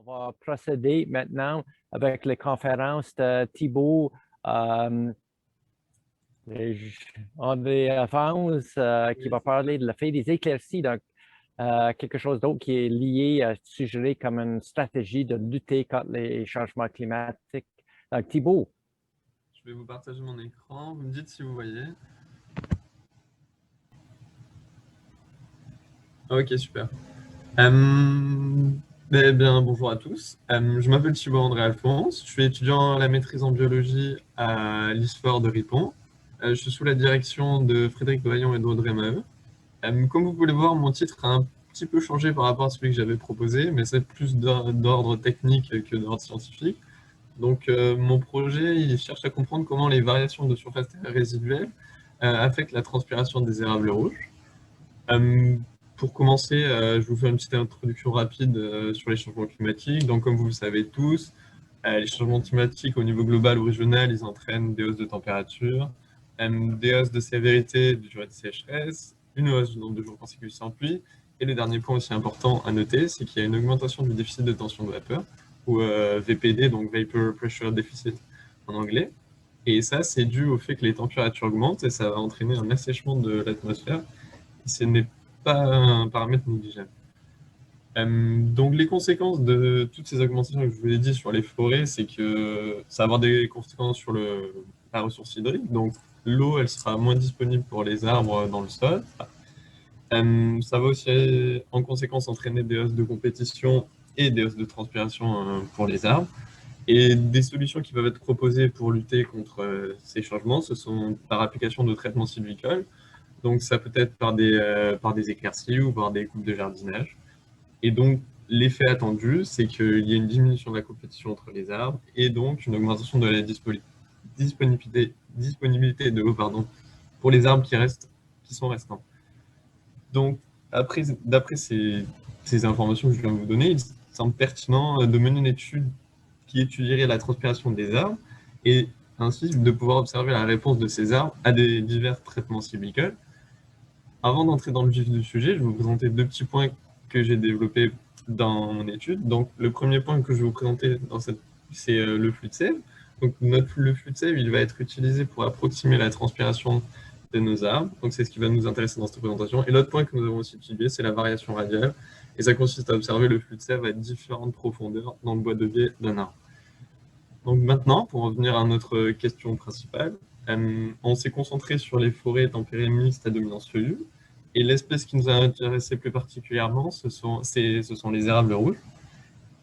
va procéder maintenant avec les conférences de Thibault, euh, André Alphonse, qui va parler de la fait des éclaircies, donc quelque chose d'autre qui est lié, suggéré comme une stratégie de lutter contre les changements climatiques. Donc, Thibault. Je vais vous partager mon écran. Vous me dites si vous voyez. Ok, super. Bien, bonjour à tous. Je m'appelle Thibault André Alphonse. Je suis étudiant à la maîtrise en biologie à l'ISFOR de Ripon. Je suis sous la direction de Frédéric Doyon et d'Audrey Maheu. Comme vous pouvez le voir, mon titre a un petit peu changé par rapport à celui que j'avais proposé, mais c'est plus d'ordre technique que d'ordre scientifique. Donc, mon projet, il cherche à comprendre comment les variations de surface terrestre résiduelle affectent la transpiration des érables rouges. Pour commencer, je vais vous faire une petite introduction rapide sur les changements climatiques. Donc, comme vous le savez tous, les changements climatiques au niveau global ou régional, ils entraînent des hausses de température, des hausses de sévérité, de durée de sécheresse, une hausse du nombre de jours consécutifs sans pluie. Et le dernier point aussi important à noter, c'est qu'il y a une augmentation du déficit de tension de vapeur, ou VPD, donc Vapor Pressure Deficit en anglais. Et ça, c'est dû au fait que les températures augmentent et ça va entraîner un assèchement de l'atmosphère. Ce n'est pas un paramètre négligeable. Donc les conséquences de toutes ces augmentations que je vous ai dit sur les forêts, c'est que ça va avoir des conséquences sur la ressource hydrique. Donc l'eau, elle sera moins disponible pour les arbres dans le sol. Ça va aussi en conséquence entraîner des hausses de compétition et des hausses de transpiration pour les arbres. Et des solutions qui peuvent être proposées pour lutter contre ces changements, ce sont par application de traitements sylvicoles. Donc ça peut être par des éclaircies ou par des coupes de jardinage. Et donc l'effet attendu, c'est qu'il y a une diminution de la compétition entre les arbres et donc une augmentation de la disponibilité de l'eau pour les arbres qui sont restants. Donc d'après ces informations que je viens de vous donner, il semble pertinent de mener une étude qui étudierait la transpiration des arbres et ainsi de pouvoir observer la réponse de ces arbres à des divers traitements sylvicoles. Avant d'entrer dans le vif du sujet, je vais vous présenter deux petits points que j'ai développés dans mon étude. Donc, le premier point que je vais vous présenter c'est le flux de sève. Donc, le flux de sève, il va être utilisé pour approximer la transpiration de nos arbres. Donc, c'est ce qui va nous intéresser dans cette présentation. Et l'autre point que nous avons aussi étudié, c'est la variation radiale. Et ça consiste à observer le flux de sève à différentes profondeurs dans le bois de biais d'un arbre. Donc maintenant, pour revenir à notre question principale, on s'est concentré sur les forêts tempérées mixtes à dominance feuillue. Et l'espèce qui nous a intéressé plus particulièrement, ce sont les érables rouges.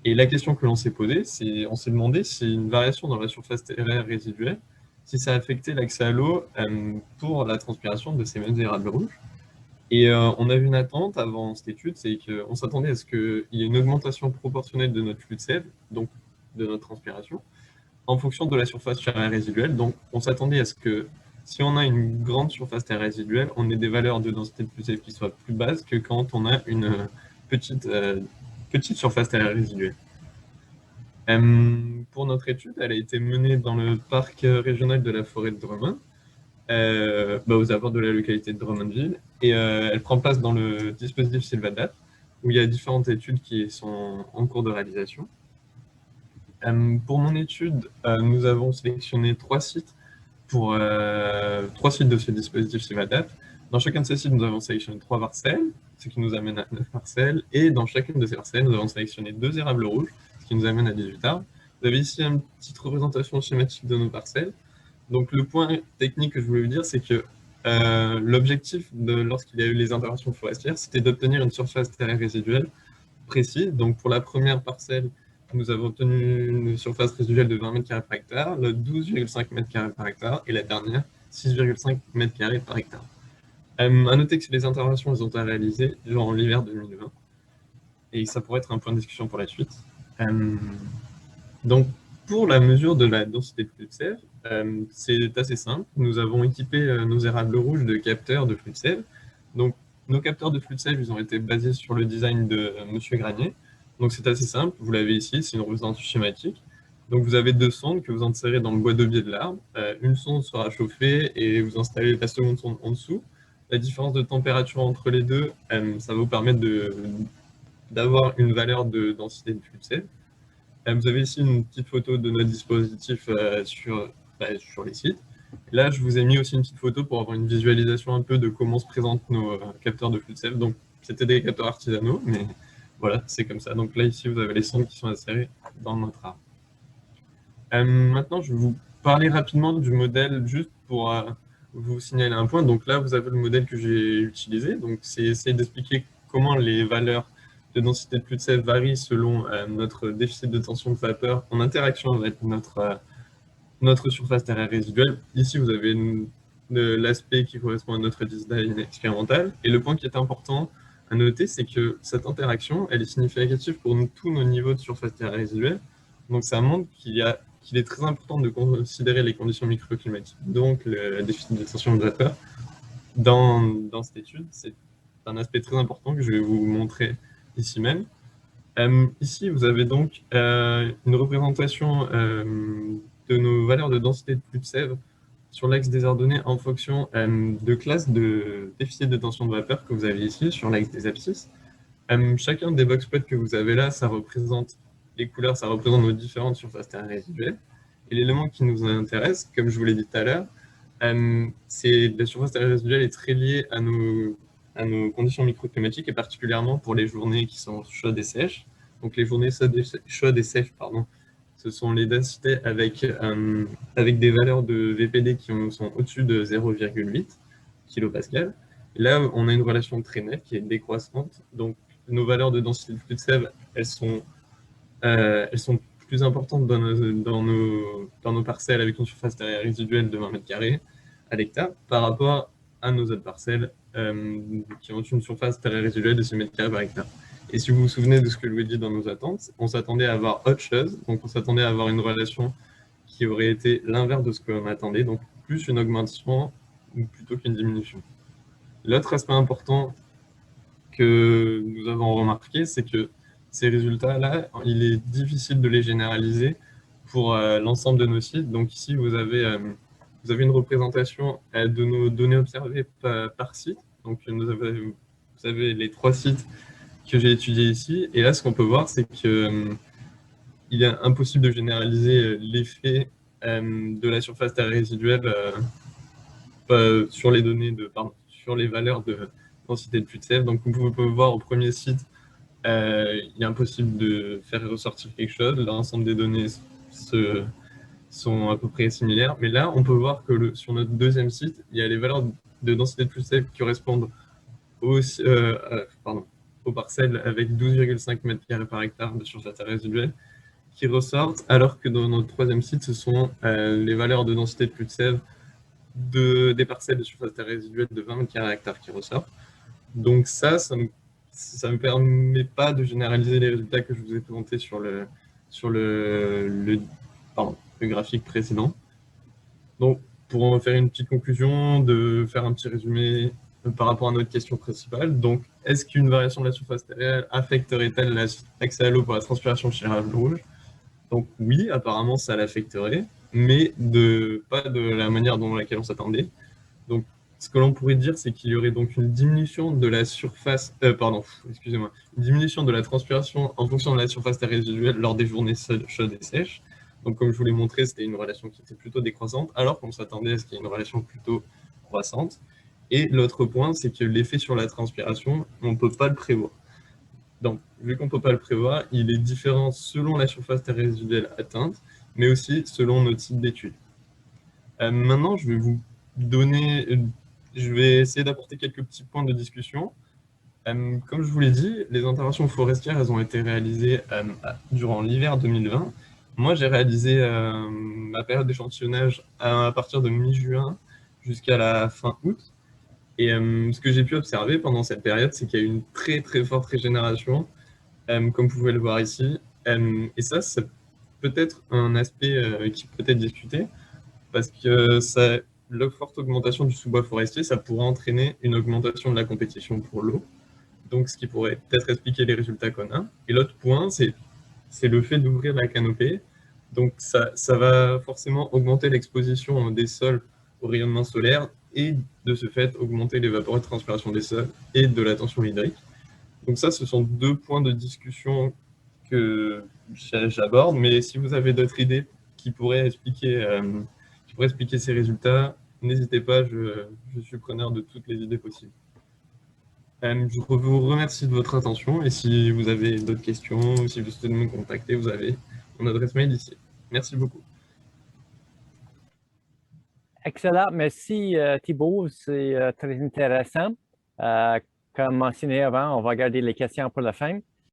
Et la question que l'on s'est posée, on s'est demandé si une variation dans la surface terrestre résiduelle, si ça affectait l'accès à l'eau pour la transpiration de ces mêmes érables rouges. Et on avait une attente avant cette étude, c'est qu'on s'attendait à ce qu'il y ait une augmentation proportionnelle de notre flux de sève, donc de notre transpiration, en fonction de la surface terrestre résiduelle. Donc, on s'attendait à ce que si on a une grande surface terrestre résiduelle, on ait des valeurs de densité de flux de sève qui soient plus basses que quand on a une petite surface terrestre résiduelle. Pour notre étude, elle a été menée dans le parc régional de la forêt de Drummond, aux abords de la localité de Drummondville, et elle prend place dans le dispositif Sylvadat, où il y a différentes études qui sont en cours de réalisation. Pour mon étude, nous avons sélectionné trois sites de ce dispositif Sylvadat. Dans chacun de ces sites, nous avons sélectionné 3 parcelles, ce qui nous amène à 9 parcelles. Et dans chacune de ces parcelles, nous avons sélectionné 2 érables rouges, ce qui nous amène à 18 arbres. Vous avez ici une petite représentation schématique de nos parcelles. Donc le point technique que je voulais vous dire, c'est que l'objectif, lorsqu'il y a eu les interventions forestières, c'était d'obtenir une surface terrestre résiduelle précise. Donc pour la première parcelle, nous avons obtenu une surface résiduelle de 20 m² par hectare, le 12,5 m² par hectare, et la dernière, 6,5 m² par hectare. À noter que les interventions elles ont été réalisées durant l'hiver 2020, et ça pourrait être un point de discussion pour la suite. Donc, pour la mesure de la densité de flux de sève, c'est assez simple. Nous avons équipé nos érables rouges de capteurs de flux de sève. Donc, nos capteurs de flux de sève, ils ont été basés sur le design de Monsieur Granier. Donc, c'est assez simple. Vous l'avez ici, c'est une représentation schématique. Donc, vous avez 2 sondes que vous insérez dans le bois de biais de l'arbre. Une sonde sera chauffée et vous installez la seconde sonde en dessous. La différence de température entre les 2, ça va vous permettre d'avoir une valeur de densité de flux de sève. Vous avez ici une petite photo de notre dispositif sur les sites. Là, je vous ai mis aussi une petite photo pour avoir une visualisation un peu de comment se présentent nos capteurs de flux de sève. Donc, c'était des capteurs artisanaux, mais voilà, c'est comme ça. Donc là, ici, vous avez les sondes qui sont insérées dans notre arbre. Maintenant, je vais vous parler rapidement du modèle, juste pour vous signaler un point. Donc là, vous avez le modèle que j'ai utilisé. Donc, c'est essayer d'expliquer comment les valeurs de densité de flux de sève varient selon notre déficit de tension de vapeur en interaction avec notre surface terraire résiduelle. Ici, vous avez l'aspect qui correspond à notre design expérimental. Et le point qui est important à noter, c'est que cette interaction, elle est significative pour tous nos niveaux de surface terraire résiduelle. Donc, ça montre qu'il est très important de considérer les conditions microclimatiques, donc le déficit de tension de vapeur. Dans cette étude, c'est un aspect très important que je vais vous montrer ici même. Ici, vous avez donc une représentation de nos valeurs de densité de flux de sève sur l'axe des ordonnées en fonction de classes de déficit de tension de vapeur que vous avez ici sur l'axe des abscisses. Chacun des box plots que vous avez là, ça représente les couleurs, ça représente nos différentes surfaces terrain résiduelles. Et l'élément qui nous intéresse, comme je vous l'ai dit tout à l'heure, c'est la surface terrain résiduelle est très liée à nos conditions microclimatiques et particulièrement pour les journées qui sont chaudes et sèches. Donc les journées chaudes et sèches, pardon, ce sont les densités avec des valeurs de VPD qui sont au-dessus de 0,8 kPa. Là, on a une relation très nette qui est décroissante. Donc nos valeurs de densité de flux de sève, elles sont plus importantes dans nos parcelles avec une surface terraire résiduelle de 20 m² à l'hectare par rapport à nos autres parcelles qui ont une surface terraire résiduelle de 6 m² par hectare. Et si vous vous souvenez de ce que je vous ai dit dans nos attentes, on s'attendait à avoir autre chose, donc on s'attendait à avoir une relation qui aurait été l'inverse de ce qu'on attendait, donc plus une augmentation plutôt qu'une diminution. L'autre aspect important que nous avons remarqué, c'est que ces résultats-là, il est difficile de les généraliser pour l'ensemble de nos sites. Donc ici, vous avez une représentation de nos données observées par site. Donc vous avez les 3 sites que j'ai étudiés ici. Et là, ce qu'on peut voir, c'est qu'il est impossible de généraliser l'effet de la surface terraire résiduelle sur les données sur les valeurs de densité de flux de sève. Donc, vous pouvez voir au premier site, il est impossible de faire ressortir quelque chose. L'ensemble des données sont à peu près similaires. Mais là, on peut voir que sur notre deuxième site, il y a les valeurs de densité de flux de sève qui correspondent aux parcelles avec 12,5 m² par hectare de surface terraire résiduelle qui ressortent, alors que dans notre troisième site, ce sont les valeurs de densité de flux de sève des parcelles de surface terraire résiduelle de 20 m² qui ressortent. Donc ça me permet pas de généraliser les résultats que je vous ai présentés sur le graphique précédent. Donc, pour en faire une petite conclusion, de faire un petit résumé par rapport à notre question principale. Donc, est-ce qu'une variation de la surface terrestre affecterait-elle l'accès à l'eau pour la transpiration chez la rouge? Donc oui, apparemment ça l'affecterait, mais pas de la manière dont laquelle on s'attendait. Donc, ce que l'on pourrait dire, c'est qu'il y aurait donc une diminution de la surface, une diminution de la transpiration en fonction de la surface terrestre résiduelle lors des journées chaudes et sèches. Donc, comme je vous l'ai montré, c'était une relation qui était plutôt décroissante, alors qu'on s'attendait à ce qu'il y ait une relation plutôt croissante. Et l'autre point, c'est que l'effet sur la transpiration, on ne peut pas le prévoir. Donc, vu qu'on ne peut pas le prévoir, il est différent selon la surface terrestre résiduelle atteinte, mais aussi selon notre type d'étude. Maintenant, je vais essayer d'apporter quelques petits points de discussion. Comme je vous l'ai dit, les interventions forestières, elles ont été réalisées durant l'hiver 2020. Moi, j'ai réalisé ma période d'échantillonnage à partir de mi-juin jusqu'à la fin août. Et ce que j'ai pu observer pendant cette période, c'est qu'il y a eu une très très forte régénération, comme vous pouvez le voir ici. Et ça peut être un aspect qui peut être discuté, parce que la forte augmentation du sous-bois forestier, ça pourrait entraîner une augmentation de la compétition pour l'eau, donc ce qui pourrait peut-être expliquer les résultats qu'on a. Et l'autre point, c'est le fait d'ouvrir la canopée. Donc ça va forcément augmenter l'exposition des sols au rayonnement solaire et de ce fait augmenter les vapeurs de transpiration des sols et de la tension hydrique. Donc ça, ce sont 2 points de discussion que j'aborde, mais si vous avez d'autres idées qui pourraient expliquer ces résultats, n'hésitez pas, je suis preneur de toutes les idées possibles. Je vous remercie de votre attention et si vous avez d'autres questions ou si vous souhaitez me contacter, vous avez mon adresse mail ici. Merci beaucoup. Excellent. Merci, Thibault. C'est très intéressant. Comme mentionné avant, on va garder les questions pour la fin.